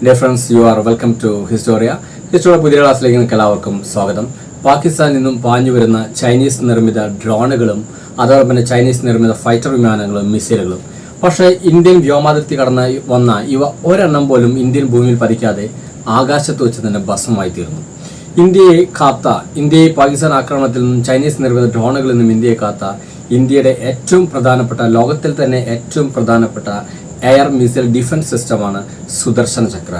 Dear friends, you are welcome to Historia. Historia പുതിയ ക്ലാസ്സിലേക്ക് നിങ്ങൾക്ക് എല്ലാവർക്കും സ്വാഗതം. പാകിസ്ഥാനിൽ നിന്നും പാഞ്ഞു വരുന്ന ചൈനീസ് നിർമ്മിത ഡ്രോണുകളും അതോടൊപ്പം തന്നെ ചൈനീസ് നിർമ്മിത ഫൈറ്റർ വിമാനങ്ങളും മിസൈലുകളും. പക്ഷേ ഇന്ത്യൻ വ്യോമാതിർത്തി കടന്ന് വന്ന ഇവ ഒരെണ്ണം പോലും ഇന്ത്യൻ ഭൂമിയിൽ പതിക്കാതെ ആകാശത്ത് വെച്ച് തന്നെ ഭസ്മമായി തീർന്നു. ഇന്ത്യയെ പാകിസ്ഥാൻ ആക്രമണത്തിൽ നിന്നും ചൈനീസ് നിർമ്മിത ഡ്രോണുകളിൽ നിന്നും ഇന്ത്യയെ കാത്ത ഇന്ത്യയുടെ ഏറ്റവും പ്രധാനപ്പെട്ട ലോകത്തിൽ തന്നെ ഏറ്റവും പ്രധാനപ്പെട്ട എയർ മിസൈൽ ഡിഫൻസ് സിസ്റ്റമാണ് സുദർശൻ ചക്ര.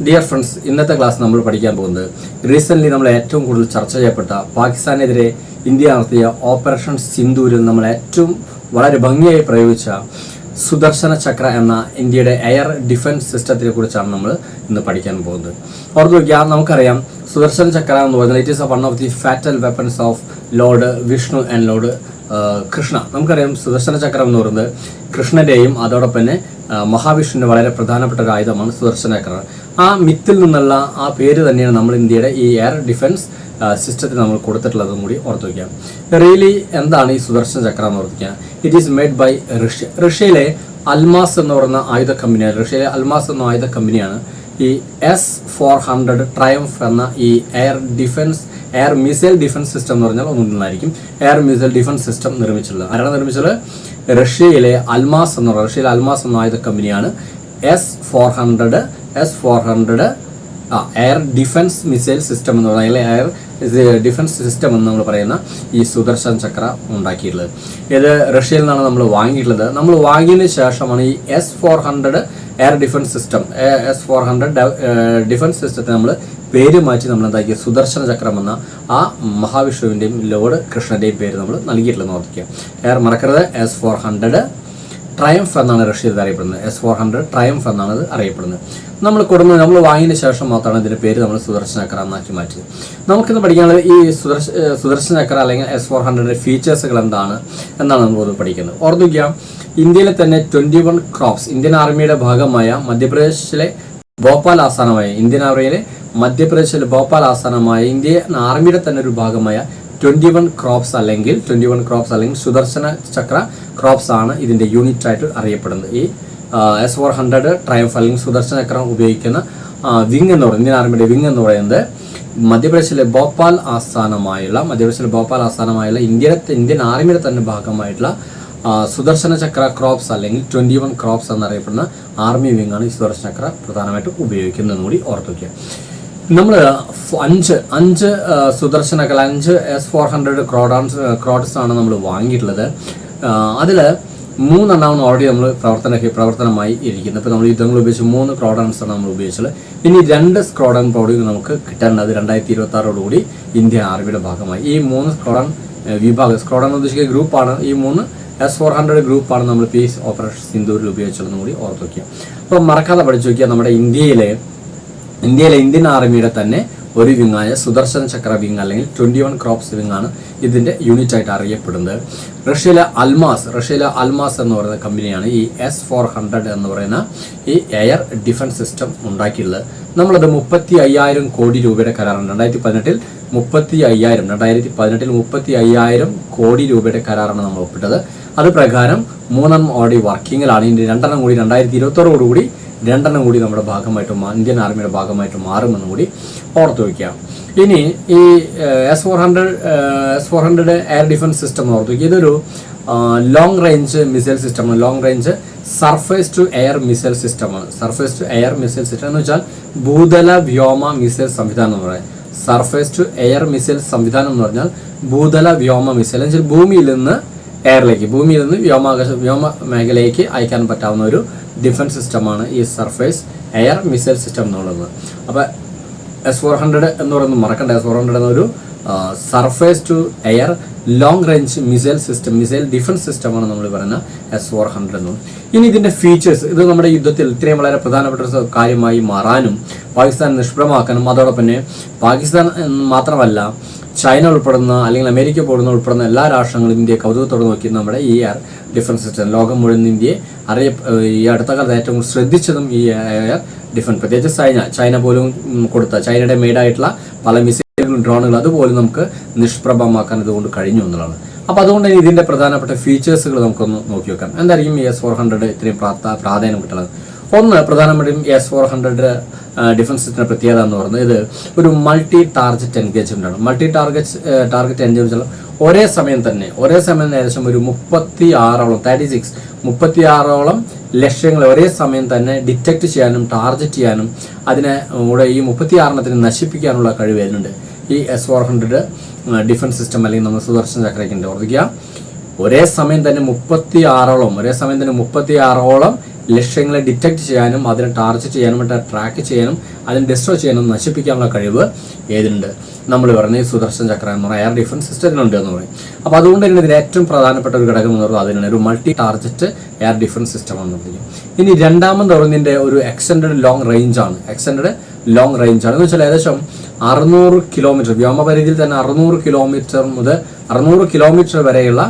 ഡിയർ ഫ്രണ്ട്സ്, ഇന്നത്തെ ക്ലാസ് നമ്മൾ പഠിക്കാൻ പോകുന്നത് റീസെൻ്റ്ലി നമ്മൾ ഏറ്റവും കൂടുതൽ ചർച്ച ചെയ്യപ്പെട്ട പാകിസ്ഥാനെതിരെ ഇന്ത്യ നടത്തിയ ഓപ്പറേഷൻ സിന്ദൂരിൽ നമ്മൾ ഏറ്റവും വളരെ ഭംഗിയായി പ്രയോഗിച്ച സുദർശന ചക്ര എന്ന ഇന്ത്യയുടെ എയർ ഡിഫൻസ് സിസ്റ്റത്തിനെ കുറിച്ചാണ് നമ്മൾ ഇന്ന് പഠിക്കാൻ പോകുന്നത്. ഓർത്ത് നോക്കിയാൽ നമുക്കറിയാം, സുദർശന ചക്ര എന്ന് പറയുന്നത് it is one of the fatal weapons of Lord Vishnu and Lord Krishna. നമുക്കറിയാം സുദർശന ചക്രം എന്ന് പറയുന്നത് കൃഷ്ണൻ്റെയും അതോടൊപ്പം തന്നെ മഹാവിഷ്ണുവിൻ്റെ വളരെ പ്രധാനപ്പെട്ട ഒരു ആയുധമാണ് സുദർശന ചക്രം. ആ മിത്തിൽ നിന്നുള്ള ആ പേര് തന്നെയാണ് നമ്മൾ ഇന്ത്യയുടെ ഈ എയർ ഡിഫൻസ് സിസ്റ്റത്തിന് നമ്മൾ കൊടുത്തിട്ടുള്ളതും കൂടി ഓർത്ത് വയ്ക്കാം. റിയലി എന്താണ് ഈ സുദർശന ചക്ര എന്ന് ഓർത്ത് വയ്ക്കാം? ഇറ്റ് ഈസ് മെയ്ഡ് ബൈ റഷ്യയിലെ അൽമാസ് എന്ന് പറയുന്ന ആയുധ കമ്പനിയാണ്. റഷ്യയിലെ അൽമാസ് എന്ന ആയുധ കമ്പനിയാണ് ഈ S-400 ട്രയംഫ് എന്ന ഈ എയർ മിസൈൽ ഡിഫൻസ് സിസ്റ്റം എന്ന് പറഞ്ഞാൽ ഒന്നുണ്ടായിരിക്കും. എയർ മിസൈൽ ഡിഫൻസ് സിസ്റ്റം നിർമ്മിച്ചിട്ടുള്ളത് ആരാണ് നിർമ്മിച്ചത്? റഷ്യയിലെ അൽമാസ് എന്ന ആയുധ കമ്പനിയാണ് S-400 air defence missile system എന്ന് പറയുന്നത്, എയർ ഡിഫൻസ് സിസ്റ്റം എന്ന് നമ്മൾ പറയുന്ന ഈ സുദർശൻ ചക്ര ഉണ്ടാക്കിയിട്ടുള്ളത്. ഇത് റഷ്യയിൽ നിന്നാണ് നമ്മൾ വാങ്ങിയിട്ടുള്ളത്. നമ്മൾ വാങ്ങിയതിന് ശേഷമാണ് ഈ S-400 air defence system S-400 defence സിസ്റ്റത്തെ നമ്മൾ പേര് മാറ്റി നമ്മൾ എന്താക്കിയ സുദർശന ചക്രം എന്ന ആ മഹാവിഷ്ണുവിൻ്റെയും ലോർഡ് കൃഷ്ണൻ്റെയും പേര് നമ്മൾ നൽകിയിട്ടുള്ളതെന്ന് ഓർത്തിക്കുക. മറക്കരുത്, S-400 ട്രയംഫ് എന്നാണ് റഷ്യയിൽ അറിയപ്പെടുന്നത്. S-400 ട്രയംഫ് എന്നാണ് ഇത് അറിയപ്പെടുന്നത്. നമ്മൾ വാങ്ങിയതിന് ശേഷം മാത്രമാണ് ഇതിൻ്റെ പേര് നമ്മൾ സുദർശന ചക്ര എന്നാക്കി മാറ്റിയത്. നമുക്കിന്ന് പഠിക്കാനുള്ളത് ഈ സുദർശന ചക്ര അല്ലെങ്കിൽ S-400 ഫീച്ചേഴ്സുകൾ എന്താണ് എന്നാണ് നമ്മൾ പഠിക്കുന്നത്. ഓർമ്മിക്കുക, ഇന്ത്യയിലെ തന്നെ 21 ക്രോപ്സ് ഇന്ത്യൻ ആർമിയുടെ ഭാഗമായ മധ്യപ്രദേശിലെ ഭോപ്പാൽ ആസ്ഥാനമായ ഇന്ത്യൻ ആർമിയുടെ തന്നെ ഒരു ഭാഗമായ 21 ക്രോപ്സ് അല്ലെങ്കിൽ സുദർശന ചക്ര ക്രോപ്സ് ആണ് ഇതിൻ്റെ യൂണിറ്റ് ആയിട്ട് അറിയപ്പെടുന്നത്. ഈ S-400 ട്രയംഫ് അല്ലെങ്കിൽ സുദർശന ചക്രം ഉപയോഗിക്കുന്ന വിങ് എന്ന് പറയുന്നത്, ഇന്ത്യൻ ആർമിയുടെ വിങ് എന്ന് പറയുന്നത് മധ്യപ്രദേശിലെ ഭോപ്പാൽ ആസ്ഥാനമായുള്ള ഇന്ത്യൻ ആർമിയുടെ തന്നെ ഭാഗമായിട്ടുള്ള സുദർശന ചക്ര ക്രോപ്സ് അല്ലെങ്കിൽ 21 ക്രോപ്സ് എന്നറിയപ്പെടുന്ന ആർമി വിങ് ആണ് ഈ സുദർശന ചക്ര പ്രധാനമായിട്ടും ഉപയോഗിക്കുന്നതെന്ന് കൂടി ഓർത്തു വയ്ക്കുക. നമ്മൾ അഞ്ച് S-400 ക്രോഡ്സ് ആണ് നമ്മൾ വാങ്ങിയിട്ടുള്ളത്. അതിൽ 3 എണ്ണമാണ് ഓൾറെഡി നമ്മൾ പ്രവർത്തനമായി ഇരിക്കുന്നത്. ഇപ്പോൾ നമ്മൾ യുദ്ധങ്ങൾ ഉപയോഗിച്ച് 3 ക്രോഡൺസ് ആണ് നമ്മൾ ഉപയോഗിച്ചത്. ഇനി 2 സ്ക്വാഡൺ കൂടി നമുക്ക് കിട്ടേണ്ടത് 2026 ഇന്ത്യൻ ആർമിയുടെ ഭാഗമായി. ഈ 3 സ്ക്വാഡൺ ഉദ്ദേശിക്കുന്ന ഗ്രൂപ്പാണ്, ഈ 3 S-400 ഗ്രൂപ്പാണ് നമ്മൾ പീസ് ഓപ്പറേഷൻ സിന്ദൂരിൽ ഉപയോഗിച്ചതെന്ന് കൂടി ഓർത്ത് വയ്ക്കുക. അപ്പോൾ മറക്കാതെ പഠിച്ചു വയ്ക്കുക, നമ്മുടെ ഇന്ത്യയിലെ ഇന്ത്യൻ ആർമിയുടെ തന്നെ ഒരു വിങ്ങായ സുദർശന ചക്ര വിങ് അല്ലെങ്കിൽ 21 ക്രോപ്സ് വിങ് ആണ് ഇതിൻ്റെ യൂണിറ്റ് ആയിട്ട് അറിയപ്പെടുന്നത്. റഷ്യയിലെ അൽമാസ് എന്ന് പറയുന്ന കമ്പനിയാണ് ഈ S-400 എന്ന് പറയുന്ന ഈ എയർ ഡിഫൻസ് സിസ്റ്റം ഉണ്ടാക്കിയിട്ടുള്ളത്. നമ്മളത് 35,000 കോടി രൂപയുടെ കരാറാണ് 2018 35,000 കോടി രൂപയുടെ കരാറാണ് നമ്മൾ ഒപ്പിട്ടത്. അത് പ്രകാരം 3 ഓൾറെഡി വർക്കിങ്ങിലാണ്. ഇനി 2 കൂടി 2026 2 കൂടി നമ്മുടെ ഭാഗമായിട്ട് ഇന്ത്യൻ ആർമിയുടെ ഭാഗമായിട്ട് മാറുമെന്ന് കൂടി ഓർത്തു വയ്ക്കാം. ഇനി ഈ S-400 എയർ ഡിഫൻസ് സിസ്റ്റം എന്ന് ഓർത്തു വയ്ക്കുക. ഇതൊരു ലോങ് റേഞ്ച് മിസൈൽ സിസ്റ്റമാണ്. Long range surface to air missile സിസ്റ്റമാണ്. Surface to air missile system എന്ന് വെച്ചാൽ ഭൂതല വ്യോമ മിസൈൽ സംവിധാനം എന്ന് പറയാം. സർഫേസ് ടു എയർ മിസൈൽ സംവിധാനം എന്ന് പറഞ്ഞാൽ ഭൂതല വ്യോമ മിസൈൽ എന്ന് വെച്ചാൽ ഭൂമിയിൽ നിന്ന് വ്യോമ മേഖലയിലേക്ക് അയക്കാൻ പറ്റാവുന്ന ഒരു ഡിഫൻസ് സിസ്റ്റമാണ് ഈ സർഫേസ് എയർ മിസൈൽ സിസ്റ്റം എന്നുള്ളത്. അപ്പോൾ S-400 എന്ന് പറയുന്നത് മറക്കണ്ട, S-400 എന്നൊരു surface to air long range missile defence സിസ്റ്റമാണ് നമ്മൾ പറയുന്ന S-400 എന്ന്. ഇനി ഇതിൻ്റെ ഫീച്ചേഴ്സ്, ഇത് നമ്മുടെ യുദ്ധത്തിൽ ഇത്രയും വളരെ പ്രധാനപ്പെട്ട ഒരു കാര്യമായി മാറാനും പാകിസ്ഥാൻ നിഷ്പ്രഭമാക്കാനും അതോടൊപ്പം തന്നെ പാകിസ്ഥാൻ മാത്രമല്ല ചൈന ഉൾപ്പെടുന്ന അല്ലെങ്കിൽ അമേരിക്ക ഉൾപ്പെടുന്ന എല്ലാ രാഷ്ട്രങ്ങളും ഇന്ത്യയെ കൗതുകത്തോടെ നോക്കി നമ്മുടെ ഈ എയർ ഡിഫൻസ് സിസ്റ്റം ലോകം മുഴുവൻ ഇന്ത്യയെ ഈ അടുത്ത കാലത്ത് ഏറ്റവും ശ്രദ്ധിച്ചതും ഈ എയർ ഡിഫൻസ്, പ്രത്യേകിച്ച് ചൈന പോലും കൊടുത്ത ചൈനയുടെ മെയ്ഡായിട്ടുള്ള പല മിസൈലുകളും ഡ്രോണുകൾ അതുപോലും നമുക്ക് നിഷ്പ്രഭമാക്കാൻ ഇതുകൊണ്ട് കഴിഞ്ഞു എന്നുള്ളതാണ്. അപ്പോൾ അതുകൊണ്ട് തന്നെ ഇതിൻ്റെ പ്രധാനപ്പെട്ട ഫീച്ചേഴ്സുകൾ നമുക്കൊന്ന് നോക്കി വെക്കാം. എന്തായിരിക്കും ഈ S-400 ഇത്രയും പ്രാധാന്യം കിട്ടുന്നത്? ഒന്ന് പ്രധാനമായിട്ടും S-400 ഡിഫൻസ് സിസ്റ്റത്തിന്റെ പ്രത്യേകത എന്ന് പറയുന്നത് ഇത് ഒരു മൾട്ടി ടാർഗറ്റ് എൻഗേജ്മെന്റ് ആണ്. മൾട്ടി ടാർഗറ്റ് എൻഗേജ്മെന്റ് ഒരേ സമയം ഏകദേശം ഒരു 36ഓളം ലക്ഷ്യങ്ങൾ ഒരേ സമയം തന്നെ ഡിറ്റക്ട് ചെയ്യാനും ടാർഗറ്റ് ചെയ്യാനും അതിനെ കൂടെ ഈ 36 നശിപ്പിക്കാനുള്ള കഴിവ് വരുന്നുണ്ട് ഈ S-400 ഡിഫൻസ് സിസ്റ്റം അല്ലെങ്കിൽ നമ്മൾ സുദർശൻ ചക്രയ്ക്കുണ്ട്. ഓർമ്മിക്കുക, ഒരേ സമയം തന്നെ 36ഓളം ലക്ഷ്യങ്ങളെ ഡിറ്റക്ട് ചെയ്യാനും അതിനെ ടാർഗറ്റ് ചെയ്യാനും ട്രാക്ക് ചെയ്യാനും അതിനെ ഡിസ്ട്രോയ് ചെയ്യാനും നശിപ്പിക്കാനുള്ള കഴിവ് ഏതിനുണ്ട്? നമ്മൾ പറയുന്ന ഈ സുദർശൻ ചക്ര എന്ന് പറയുന്ന എയർ ഡിഫൻസ് സിസ്റ്റത്തിനുണ്ട് എന്ന് പറയും. അപ്പോൾ അതുകൊണ്ട് തന്നെ ഇതിന് ഏറ്റവും പ്രധാനപ്പെട്ട ഒരു ഘടകം എന്ന് പറയുന്നത് അതിനാണ് ഒരു multi target air defence system എന്ന് പറയും. ഇനി രണ്ടാമത് പറയുന്നതിൻ്റെ ഒരു എക്സ്റ്റൻഡഡ് ലോങ് റേഞ്ച് ആണ് എന്ന് വെച്ചാൽ ഏകദേശം 600 കിലോമീറ്റർ വ്യോമപരിധിയിൽ തന്നെ 600 കിലോമീറ്റർ മുതൽ 600 കിലോമീറ്റർ വരെയുള്ള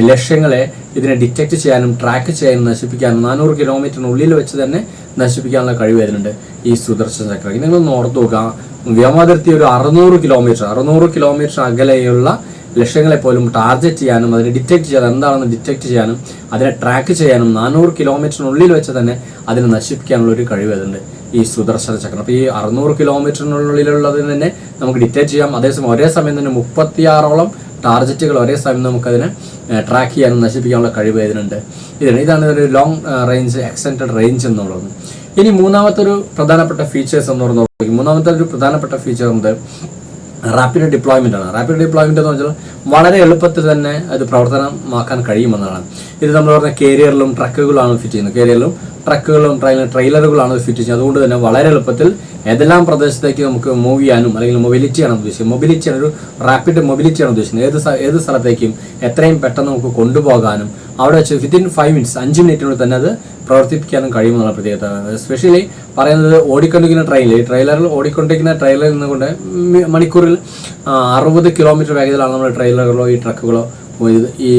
ലക്ഷ്യങ്ങളെ ഇതിനെ ഡിറ്റക്ട് ചെയ്യാനും ട്രാക്ക് ചെയ്യാനും നശിപ്പിക്കാനും 400 കിലോമീറ്ററിനുള്ളിൽ വെച്ച് തന്നെ നശിപ്പിക്കാനുള്ള കഴിവ് വരുന്നുണ്ട് ഈ സുദർശൻ ചക്ര. നിങ്ങളൊന്ന് ഓർത്തു നോക്കുക, വ്യോമാതിർത്തി ഒരു 600 കിലോമീറ്റർ അകലെയുള്ള ലക്ഷ്യങ്ങളെ പോലും ടാർഗറ്റ് ചെയ്യാനും അതിനെ ഡിറ്റക്ട് ചെയ്യാനും എന്താണെന്ന് ഡിറ്റക്ട് ചെയ്യാനും അതിനെ ട്രാക്ക് ചെയ്യാനും 400 കിലോമീറ്ററിനുള്ളിൽ വെച്ച് തന്നെ അതിനെ നശിപ്പിക്കാനുള്ള ഒരു കഴിവ് വരുന്നുണ്ട് ഈ സുദർശന ചക്രം. അപ്പോൾ ഈ 600 കിലോമീറ്ററിനുള്ളിലുള്ളതിന് തന്നെ നമുക്ക് ഡിറ്റക്ട് ചെയ്യാം. അതേസമയം ഒരേ സമയം തന്നെ 36ഓളം ടാർഗറ്റുകൾ ഒരേ സമയം നമുക്കതിനെ ട്രാക്ക് ചെയ്യാനും നശിപ്പിക്കാനുള്ള കഴിവ് ഇതിനുണ്ട്. ഇതാണ് ഒരു ലോങ് റേഞ്ച് എക്സ്റ്റൻഡഡ് റേഞ്ച് എന്നുള്ളത്. ഇനി മൂന്നാമത്തെ ഒരു പ്രധാനപ്പെട്ട ഫീച്ചേഴ്സ് എന്ന് പറയുന്നത് റാപ്പിഡ് ഡിപ്ലോയ്മെന്റ് ആണ്. റാപ്പിഡ് ഡിപ്ലോയ്മെന്റ് എന്ന് വെച്ചാൽ വളരെ എളുപ്പത്തിൽ തന്നെ അത് പ്രവർത്തനമാക്കാൻ കഴിയുമെന്നതാണ്. ഇത് നമ്മൾ പറഞ്ഞ കേരിയറിലും ട്രക്കുകളാണ് ഫിറ്റ് ചെയ്യുന്നത്. ട്രെയിലറുകളാണ് ഫിറ്റ് ചെയ്യുന്നത്. അതുകൊണ്ട് തന്നെ വളരെ എളുപ്പത്തിൽ ഏതെല്ലാം പ്രദേശത്തേക്ക് നമുക്ക് മൂവ് ചെയ്യാനും അല്ലെങ്കിൽ മൊബിലിറ്റിയാണ് ഉദ്ദേശിക്കുന്നത്. ഒരു റാപ്പിഡ് മൊബിലിറ്റിയാണ് ഉദ്ദേശിക്കുന്നത്. ഏത് സ്ഥലത്തേക്കും എത്രയും പെട്ടെന്ന് നമുക്ക് കൊണ്ടുപോകാനും അവിടെ വെച്ച് വിത്തിൻ 5 മിനിറ്റ്സ് 5 മിനിറ്റിനുള്ളിൽ തന്നെ അത് പ്രവർത്തിപ്പിക്കാനും കഴിയുമെന്നുള്ള പ്രത്യേകത. എസ്പെഷ്യലി പറയുന്നത് ഓടിക്കൊണ്ടിരിക്കുന്ന ഓടിക്കൊണ്ടിരിക്കുന്ന ട്രെയിലറിൽ നിന്നുകൊണ്ട് മണിക്കൂറിൽ 60 കിലോമീറ്റർ വേഗതയിലാണ് നമ്മുടെ ട്രെയിലറുകളോ ഈ ട്രക്കുകളോ ഈ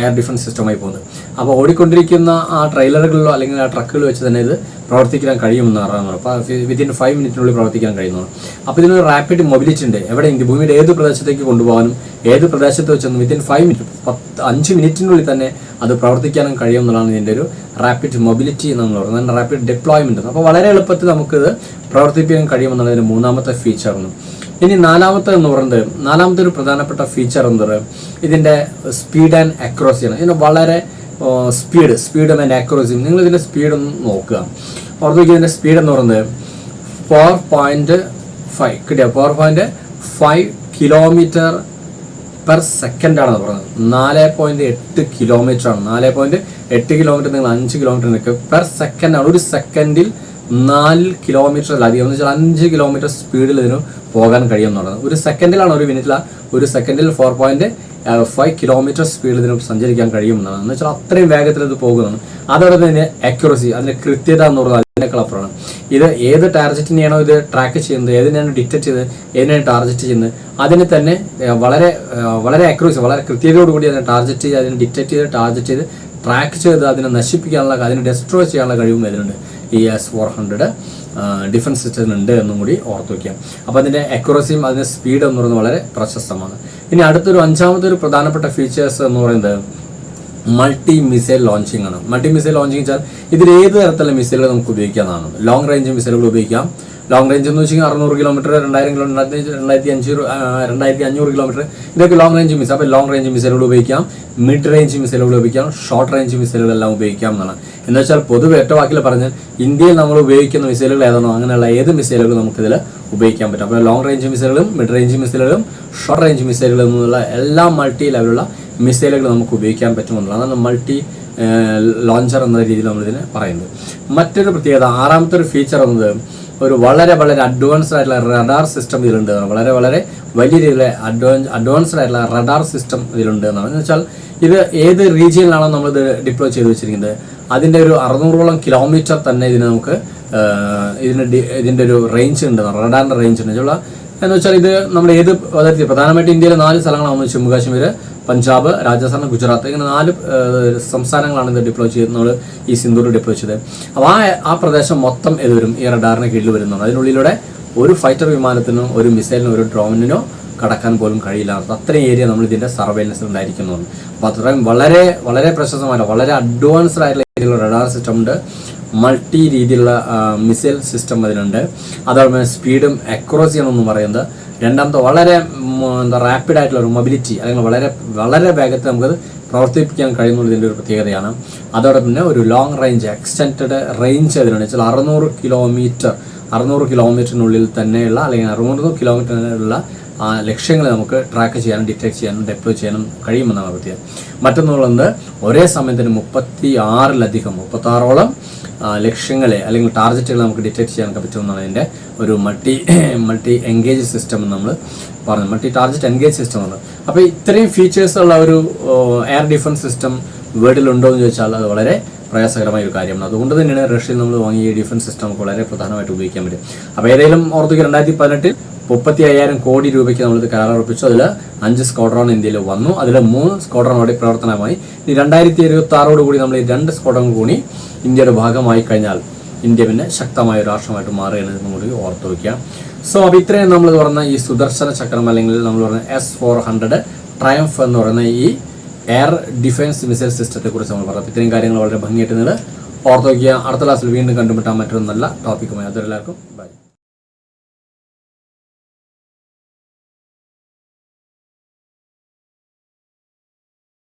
എയർ ഡിഫൻസ് സിസ്റ്റമായി പോകുന്നത്. അപ്പോൾ ഓടിക്കൊണ്ടിരിക്കുന്ന ആ ട്രെയിലറുകളിലോ അല്ലെങ്കിൽ ആ ട്രക്കുകളിൽ വെച്ച് തന്നെ ഇത് പ്രവർത്തിക്കാൻ കഴിയുമെന്ന് പറയുന്നത്. അപ്പോൾ വിത്തിൻ 5 മിനിറ്റിനുള്ളിൽ പ്രവർത്തിക്കാൻ കഴിയുന്നതാണ്. അപ്പോൾ ഇതിനൊരു റാപ്പിഡ് മൊബിലിറ്റി ഉണ്ട്. എവിടെയെങ്കിലും ഭൂമിയുടെ ഏത് പ്രദേശത്തേക്ക് കൊണ്ടുപോകാനും ഏത് പ്രദേശത്ത് വെച്ചെന്ന് വിത്തിൻ 5 മിനിറ്റിനുള്ളിൽ തന്നെ അത് പ്രവർത്തിക്കാനും കഴിയുമെന്നുള്ളതാണ് ഇതിൻ്റെ ഒരു റാപ്പിഡ് മൊബിലിറ്റി എന്ന് പറയുന്നത്, റാപ്പിഡ് ഡിപ്ലോയ്മെന്റ്. അപ്പോൾ വളരെ എളുപ്പത്തിൽ നമുക്കിത് പ്രവർത്തിപ്പിക്കാൻ കഴിയുമെന്നുള്ളതിന് ഇതിൻ്റെ മൂന്നാമത്തെ ഫീച്ചറാണ്. ഇനി നാലാമത്തെ ഒരു പ്രധാനപ്പെട്ട ഫീച്ചർ എന്ന് പറയുന്നത് ഇതിൻ്റെ സ്പീഡ് ആൻഡ് അക്യുറസിയാണ്. ഇതിന് വളരെ സ്പീഡ് ആൻഡ് അക്യുറസി. നിങ്ങൾ ഇതിൻ്റെ സ്പീഡ് ഒന്ന് നോക്കുക. ഓർമ്മിക്കുക, ഇതിൻ്റെ സ്പീഡ് എന്ന് പറയുന്നത് 4.5 കിലോമീറ്റർ പെർ സെക്കൻഡ് ആണെന്ന് പറയുന്നത്. 4.8 കിലോമീറ്റർ ആണ്. 4.8 കിലോമീറ്റർ നിങ്ങൾ 5 കിലോമീറ്റർ നിൽക്കുക പെർ സെക്കൻഡ് ആണ്. ഒരു സെക്കൻഡിൽ 4 കിലോമീറ്ററിലധികം എന്ന് വെച്ചാൽ 5 കിലോമീറ്റർ സ്പീഡിൽ ഇതിന് പോകാൻ കഴിയുമെന്നുള്ളത്. ഒരു സെക്കൻഡിലാണ്, ഒരു മിനിറ്റിലാണ്. ഒരു സെക്കൻഡിൽ 4.5 കിലോമീറ്റർ സ്പീഡിൽ ഇതിന് സഞ്ചരിക്കാൻ കഴിയുമെന്നാണ്. എന്ന് വെച്ചാൽ അത്രയും വേഗത്തിൽ ഇത് പോകുന്നതാണ്. അതോടൊപ്പം തന്നെ അക്യുറസി, അതിന്റെ കൃത്യത എന്ന് പറയുന്നത് അതിനേക്കാൾ അപ്പുറമാണ്. ഇത് ഏത് ടാർഗറ്റിനെയാണോ ഇത് ട്രാക്ക് ചെയ്യുന്നത്, ഏതിനാണ് ഡിറ്റക്ട് ചെയ്ത് ഏതിനാണ് ടാർഗറ്റ് ചെയ്യുന്നത്, അതിനെ തന്നെ വളരെ അക്യുറസി, വളരെ കൃത്യതയോടുകൂടി അതിനെ ടാർഗറ്റ് ചെയ്ത് അതിനെ ഡിറ്റക്ട് ചെയ്ത് ടാർഗറ്റ് ചെയ്ത് ട്രാക്ക് ചെയ്ത് അതിനെ നശിപ്പിക്കാനുള്ള, അതിനെ ഡെസ്ട്രോയ് ചെയ്യാനുള്ള കഴിവും ഇതിനുണ്ട് ഈ S-400 ഡിഫൻസ് സിസ്റ്റത്തിനുണ്ട് എന്നും കൂടി ഓർത്തു വയ്ക്കാം. അപ്പോൾ അതിൻ്റെ അക്യുറസിയും അതിൻ്റെ സ്പീഡ് എന്ന് പറയുന്നത് വളരെ പ്രശസ്തമാണ്. ഇനി അടുത്തൊരു അഞ്ചാമത്തെ ഒരു പ്രധാനപ്പെട്ട ഫീച്ചേഴ്സ് എന്ന് പറയുന്നത് മൾട്ടി മിസൈൽ ലോഞ്ചിങ് ആണ്. മൾട്ടി മിസൈൽ ലോഞ്ചിങ് വെച്ചാൽ ഇതിൽ ഏത് തരത്തിലുള്ള മിസൈലുകൾ നമുക്ക് ഉപയോഗിക്കാവുന്നതാണ്. ലോങ് റേഞ്ച് മിസൈലുകൾ ഉപയോഗിക്കാം. ലോങ് റേഞ്ച് എന്ന് വെച്ച് കഴിഞ്ഞാൽ 600 കിലോമീറ്റർ, 2000 കിലോമീറ്റർ, 2500 കിലോമീറ്റർ, ഇതൊക്കെ ലോങ് റേഞ്ച് മിസൈൽ. അപ്പോൾ ലോങ് റേഞ്ച് മിസൈലുകൾ ഉപയോഗിക്കാം, മിഡ് റേഞ്ച് മിസൈലുകൾ ഉപയോഗിക്കാം, ഷോർട്ട് റേഞ്ച് മിസൈലുകളെല്ലാം ഉപയോഗിക്കാം എന്നാണ്. എന്ന് വെച്ചാൽ പൊതുവെ ഒറ്റ വാക്കിൽ പറഞ്ഞാൽ ഇന്ത്യയിൽ നമ്മൾ ഉപയോഗിക്കുന്ന മിസൈലുകൾ ഏതാണോ അങ്ങനെയുള്ള ഏത് മിസൈലുകളും നമുക്കിതിൽ ഉപയോഗിക്കാൻ പറ്റും. അപ്പോൾ ലോങ് റേഞ്ച് മിസൈലുകളും മിഡ് റേഞ്ച് മിസൈലുകളും ഷോർട്ട് റേഞ്ച് മിസൈലുകളും എന്നുള്ള എല്ലാ മൾട്ടി ലെവലുള്ള മിസൈലുകൾ നമുക്ക് ഉപയോഗിക്കാൻ പറ്റുമെന്നുള്ളതാണ്. അതാണ് മൾട്ടി ലോഞ്ചർ എന്ന രീതിയിൽ നമ്മളിതിനെ പറയുന്നത്. മറ്റൊരു പ്രത്യേകത, ആറാമത്തെ ഒരു ഫീച്ചർ എന്നത് ഒരു വളരെ അഡ്വാൻസ്ഡ് ആയിട്ടുള്ള റഡാർ സിസ്റ്റം ഇതിലുണ്ട്. വളരെ വലിയ രീതിയിലുള്ള അഡ്വാൻസ്ഡ് ആയിട്ടുള്ള റഡാർ സിസ്റ്റം ഇതിലുണ്ട് എന്നാണ്. എന്ന് വെച്ചാൽ ഇത് ഏത് റീജിയനിലാണോ നമ്മളിത് ഡിപ്ലോയ് ചെയ്ത് വെച്ചിരിക്കുന്നത് അതിൻ്റെ ഒരു 600ഓളം കിലോമീറ്റർ തന്നെ ഇതിന് നമുക്ക് ഇതിൻ്റെ ഒരു റേഞ്ച് ഉണ്ട്, റഡാറിൻ്റെ റേഞ്ച് ഉണ്ട്. എന്ന് വെച്ചാൽ ഇത് നമ്മൾ ഏത് അതിർത്തി, പ്രധാനമായിട്ട് ഇന്ത്യയിലെ 4 സ്ഥലങ്ങളാണ്, ജമ്മു കാശ്മീർ, പഞ്ചാബ്, രാജസ്ഥാൻ, ഗുജറാത്ത്, ഇങ്ങനെ 4 സംസ്ഥാനങ്ങളാണ് ഇത് ഡിപ്ലോയ് ചെയ്ത് നമ്മൾ ഈ സിന്ദൂർ ഡിപ്ലോയ് ചെയ്തത്. അപ്പോൾ ആ പ്രദേശം മൊത്തം ഇത് വരും, ഈ റഡാറിന് കീഴിൽ വരുന്നതാണ്. അതിനുള്ളിലൂടെ ഒരു ഫൈറ്റർ വിമാനത്തിനോ ഒരു മിസൈലിനോ ഒരു ഡ്രോണിനോ കടക്കാൻ പോലും കഴിയില്ല. അത്രയും ഏരിയ നമ്മൾ ഇതിൻ്റെ സർവൈലൻസ് ഉണ്ടായിരിക്കുന്നുണ്ട്. അപ്പോൾ അത്രയും വളരെ വളരെ പ്രശസ്തമായ വളരെ അഡ്വാൻസ്ഡ് ആയിട്ടുള്ള രീതിയിലുള്ള റഡാർ സിസ്റ്റം ഉണ്ട്. മൾട്ടി രീതിയിലുള്ള മിസൈൽ സിസ്റ്റം അതിലുണ്ട്. അതോടൊപ്പം സ്പീഡും അക്യുറസിയാണെന്ന് പറയുന്നത്. രണ്ടാമത്തെ വളരെ റാപ്പിഡ് ആയിട്ടുള്ള ഒരു മൊബിലിറ്റി, അല്ലെങ്കിൽ വളരെ വളരെ വേഗത്തിൽ നമുക്കത് പ്രവർത്തിപ്പിക്കാൻ കഴിയുന്നത് ഇതിൻ്റെ ഒരു പ്രത്യേകതയാണ്. അതോടൊപ്പം തന്നെ ഒരു ലോങ് റേഞ്ച് എക്സ്റ്റെൻഡ് റേഞ്ച് അതിനുണ്ട്. വെച്ചാൽ 600 കിലോമീറ്ററിനുള്ളിൽ തന്നെയുള്ള അല്ലെങ്കിൽ 600 കിലോമീറ്ററിനുള്ള ലക്ഷ്യങ്ങളെ നമുക്ക് ട്രാക്ക് ചെയ്യാനും ഡിറ്റക്ട് ചെയ്യാനും ഡെപ്ലോയ് ചെയ്യാനും കഴിയുമെന്നാണ് പ്രത്യേകം. മറ്റൊന്നുള്ളത് ഒരേ സമയത്തിന് 36ഓളം ലക്ഷ്യങ്ങളെ അല്ലെങ്കിൽ ടാർഗറ്റുകളെ നമുക്ക് ഡിറ്റക്ട് ചെയ്യാനൊക്കെ പറ്റുമെന്നാണ് ഇതിൻ്റെ ഒരു മൾട്ടി എൻഗേജ് സിസ്റ്റം എന്ന് നമ്മൾ പറഞ്ഞു. മൾട്ടി ടാർഗറ്റ് എൻഗേജ് സിസ്റ്റം ആണ്. അപ്പോൾ ഇത്രയും ഫീച്ചേഴ്സ് ഉള്ള ഒരു എയർ ഡിഫൻസ് സിസ്റ്റം വേൾഡിലുണ്ടോ എന്ന് ചോദിച്ചാൽ അത് വളരെ പ്രയാസകരമായ ഒരു കാര്യമാണ്. അതുകൊണ്ട് തന്നെയാണ് റഷ്യയിൽ നമ്മൾ വാങ്ങിയ ഈ ഡിഫൻസ് സിസ്റ്റം നമുക്ക് വളരെ പ്രധാനമായിട്ട് ഉപയോഗിക്കാൻ പറ്റും. അപ്പോൾ ഏതെങ്കിലും ഓർത്തുക 2018 35,000 കോടി രൂപയ്ക്ക് നമ്മളിത് കരാറുറപ്പിച്ചു. അതിൽ 5 സ്ക്വാഡ്രോൺ ഇന്ത്യയിൽ വന്നു. അതിൽ 3 സ്ക്വാഡ്രോൺ അവിടെ പ്രവർത്തനമായി. ഇനി 2026 കൂടി നമ്മൾ ഈ 2 സ്ക്വാഡ്രോൺ കൂടി ഇന്ത്യയുടെ ഭാഗമായി കഴിഞ്ഞാൽ ഇന്ത്യ പിന്നെ ശക്തമായ ഒരു രാഷ്ട്രമായിട്ട് മാറുകയാണ് കൂടി ഓർത്ത് വയ്ക്കുക. സോ അപ്പോൾ ഇത്രയും നമ്മൾ പറഞ്ഞ ഈ സുദർശന ചക്രം അല്ലെങ്കിൽ നമ്മൾ പറഞ്ഞ S-400 ട്രയംഫ് എന്ന് പറയുന്ന ഈ എയർ ഡിഫൻസ് മിസൈൽ സിസ്റ്റത്തെ കുറിച്ച് നമ്മൾ പറഞ്ഞു. ഇത്രയും കാര്യങ്ങൾ വളരെ ഭംഗിയായിട്ട് നിങ്ങൾ ഓർത്ത് വയ്ക്കുക. അടുത്ത ക്ലാസ്സിൽ വീണ്ടും കണ്ടുമുട്ടാൻ മറ്റൊരു നല്ല ടോപ്പിക്കുമായി. അതെല്ലാവർക്കും ബൈ.